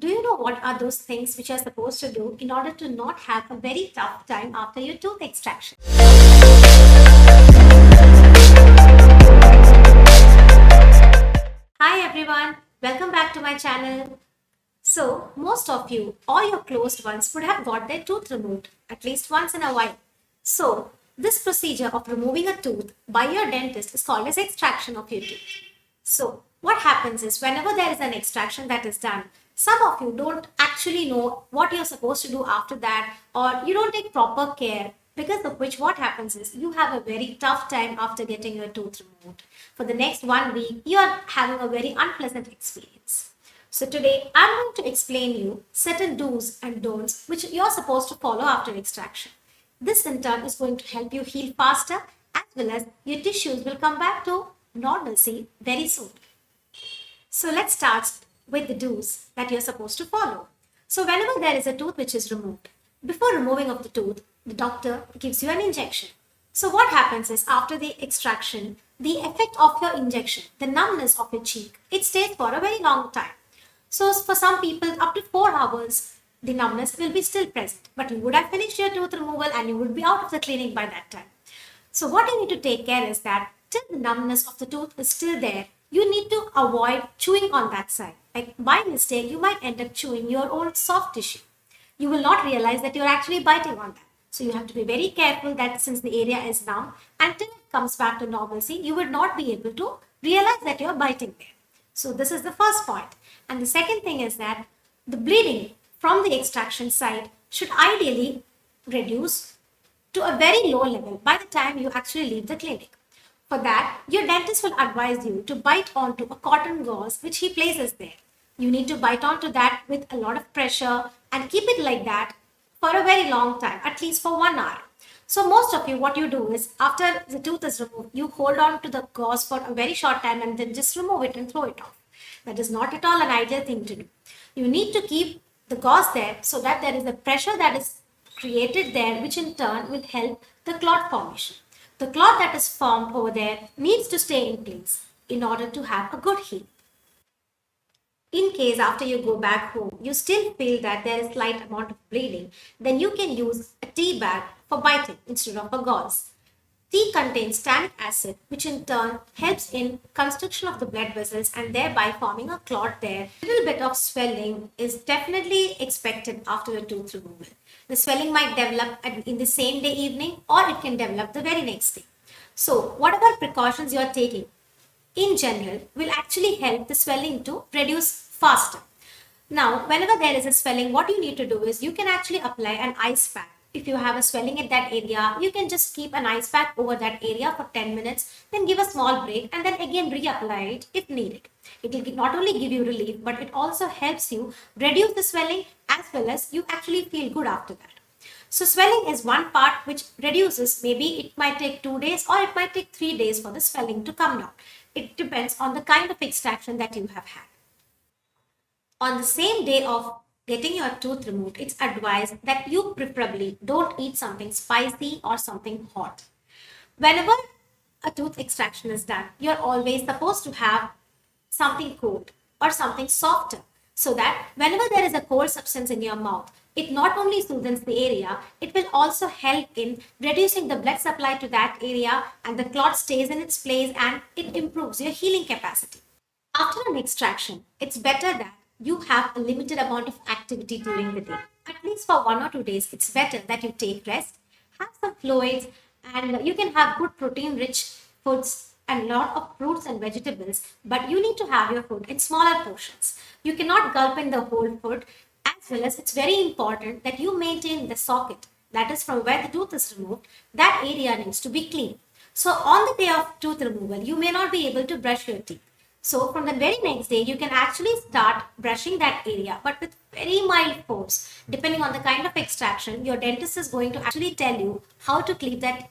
do you know what are those things which you're supposed to do in order to not have a very tough time after your tooth extraction? Hi everyone, welcome back to my channel. So, most of you or your closed ones would have got their tooth removed at least once in a while. So, this procedure of removing a tooth by your dentist is called as extraction of your tooth. So, what happens is whenever there is an extraction that is done, some of you don't actually know what you're supposed to do after that, or you don't take proper care, because of which what happens is you have a very tough time after getting your tooth removed. For the next 1 week, you are having a very unpleasant experience. So today I'm going to explain you certain do's and don'ts which you're supposed to follow after extraction. This in turn is going to help you heal faster, as well as your tissues will come back to normalcy very soon. So let's start with the do's that you're supposed to follow. So whenever there is a tooth which is removed, before removing of the tooth, the doctor gives you an injection. So what happens is after the extraction, the effect of your injection, the numbness of your cheek, it stays for a very long time. So for some people, up to 4 hours, the numbness will be still present. But you would have finished your tooth removal and you would be out of the clinic by that time. So what you need to take care is that till the numbness of the tooth is still there, you need to avoid chewing on that side. Like by mistake, you might end up chewing your own soft tissue. You will not realize that you're actually biting on that. So you have to be very careful that since the area is numb, until it comes back to normalcy, you would not be able to realize that you're biting there. So this is the first point. And the second thing is that the bleeding from the extraction site should ideally reduce to a very low level by the time you actually leave the clinic. For that, your dentist will advise you to bite onto a cotton gauze which he places there. You need to bite onto that with a lot of pressure and keep it like that for a very long time, at least for 1 hour. So most of you, what you do is after the tooth is removed, you hold on to the gauze for a very short time and then just remove it and throw it off. That is not at all an ideal thing to do. You need to keep the gauze there so that there is a pressure that is created there, which in turn will help the clot formation. The clot that is formed over there needs to stay in place in order to have a good heal. In case after you go back home, you still feel that there is slight amount of bleeding, then you can use a tea bag for biting instead of a gauze. Tea contains tannic acid, which in turn helps in constriction of the blood vessels and thereby forming a clot there. A little bit of swelling is definitely expected after a tooth removal. The swelling might develop in the same day evening, or it can develop the very next day. So whatever precautions you are taking in general will actually help the swelling to reduce faster. Now, whenever there is a swelling, what you need to do is you can actually apply an ice pack. If you have a swelling at that area, you can just keep an ice pack over that area for 10 minutes, then give a small break and then again reapply it if needed. It will not only give you relief, but it also helps you reduce the swelling as well as you actually feel good after that. So swelling is one part which reduces. Maybe it might take 2 days or it might take 3 days for the swelling to come down. It depends on the kind of extraction that you have had. On the same day of getting your tooth removed, it's advised that you preferably don't eat something spicy or something hot. Whenever a tooth extraction is done, you're always supposed to have something cold or something softer, so that whenever there is a cold substance in your mouth, it not only soothes the area, it will also help in reducing the blood supply to that area, and the clot stays in its place and it improves your healing capacity. After an extraction, it's better that you have a limited amount of activity during the day. At least for 1 or 2 days, it's better that you take rest, have some fluids, and you can have good protein rich foods and lot of fruits and vegetables, but you need to have your food in smaller portions. You cannot gulp in the whole food, as well as it's very important that you maintain the socket, that is from where the tooth is removed, that area needs to be clean. So on the day of tooth removal, you may not be able to brush your teeth. So from the very next day, you can actually start brushing that area, but with very mild force. Depending on the kind of extraction, your dentist is going to actually tell you how to keep that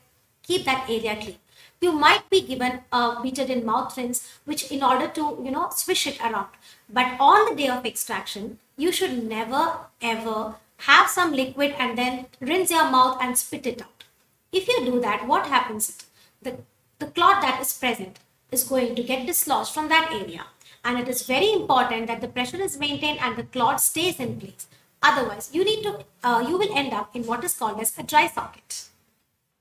area clean. You might be given a Betadine mouth rinse, which in order to, swish it around. But on the day of extraction, you should never ever have some liquid and then rinse your mouth and spit it out. If you do that, what happens? The clot that is present is going to get dislodged from that area. and it is very important that the pressure is maintained and the clot stays in place. Otherwise, you will end up in what is called as a dry socket.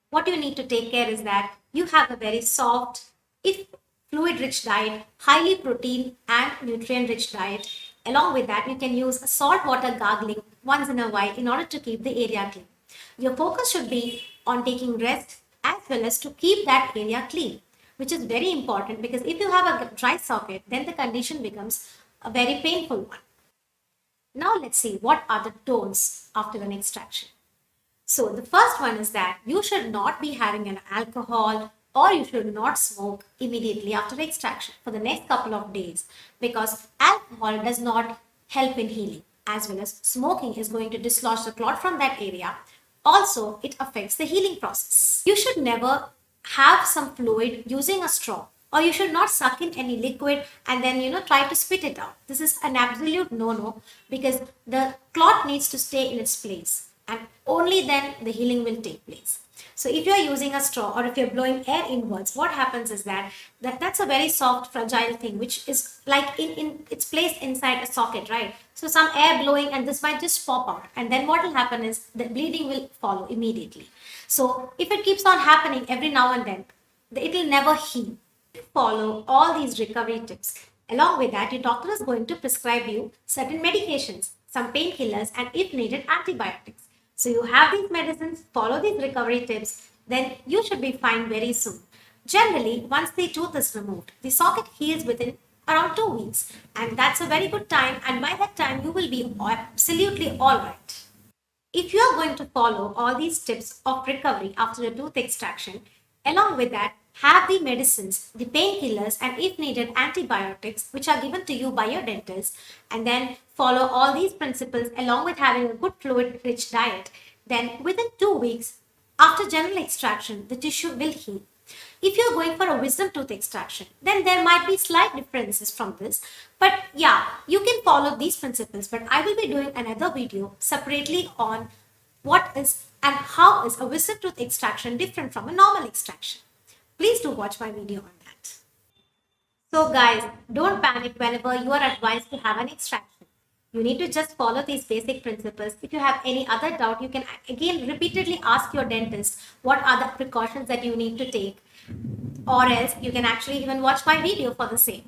What you need to take care is that you have a very soft, if fluid rich diet, highly protein and nutrient rich diet. Along with that, you can use a salt water gargling once in a while in order to keep the area clean. Your focus should be on taking rest as well as to keep that area clean, which is very important because if you have a dry socket, then the condition becomes a very painful one. Now let's see what are the don'ts after an extraction. So the first one is that you should not be having an alcohol or you should not smoke immediately after extraction for the next couple of days because alcohol does not help in healing, as well as smoking is going to dislodge the clot from that area. Also, it affects the healing process. You should never have some fluid using a straw, or you should not suck in any liquid and then try to spit it out. This is an absolute no because the clot needs to stay in its place and only then the healing will take place. So if you are using a straw or if you're blowing air inwards, what happens is that's a very soft, fragile thing, which is like in its placed inside a socket, right? So some air blowing and this might just pop out. And then what will happen is the bleeding will follow immediately. So if it keeps on happening every now and then, it will never heal. Follow all these recovery tips. Along with that, your doctor is going to prescribe you certain medications, some painkillers, and if needed, antibiotics. So you have these medicines, follow these recovery tips, then you should be fine very soon. Generally, once the tooth is removed, the socket heals within around 2 weeks, and that's a very good time, and by that time you will be absolutely all right. If you are going to follow all these tips of recovery after a tooth extraction, along with that, have the medicines, the painkillers, and if needed, antibiotics, which are given to you by your dentist, and then follow all these principles along with having a good fluid rich diet, then within 2 weeks after general extraction, the tissue will heal. If you're going for a wisdom tooth extraction, then there might be slight differences from this. But yeah, you can follow these principles, but I will be doing another video separately on what is and how is a wisdom tooth extraction different from a normal extraction. Please do watch my video on that. So guys, don't panic whenever you are advised to have an extraction. You need to just follow these basic principles. If you have any other doubt, you can again repeatedly ask your dentist what are the precautions that you need to take, or else you can actually even watch my video for the same.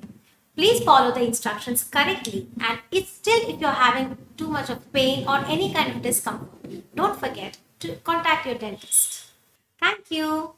Please follow the instructions correctly, and if you're having too much of pain or any kind of discomfort, don't forget to contact your dentist. Thank you.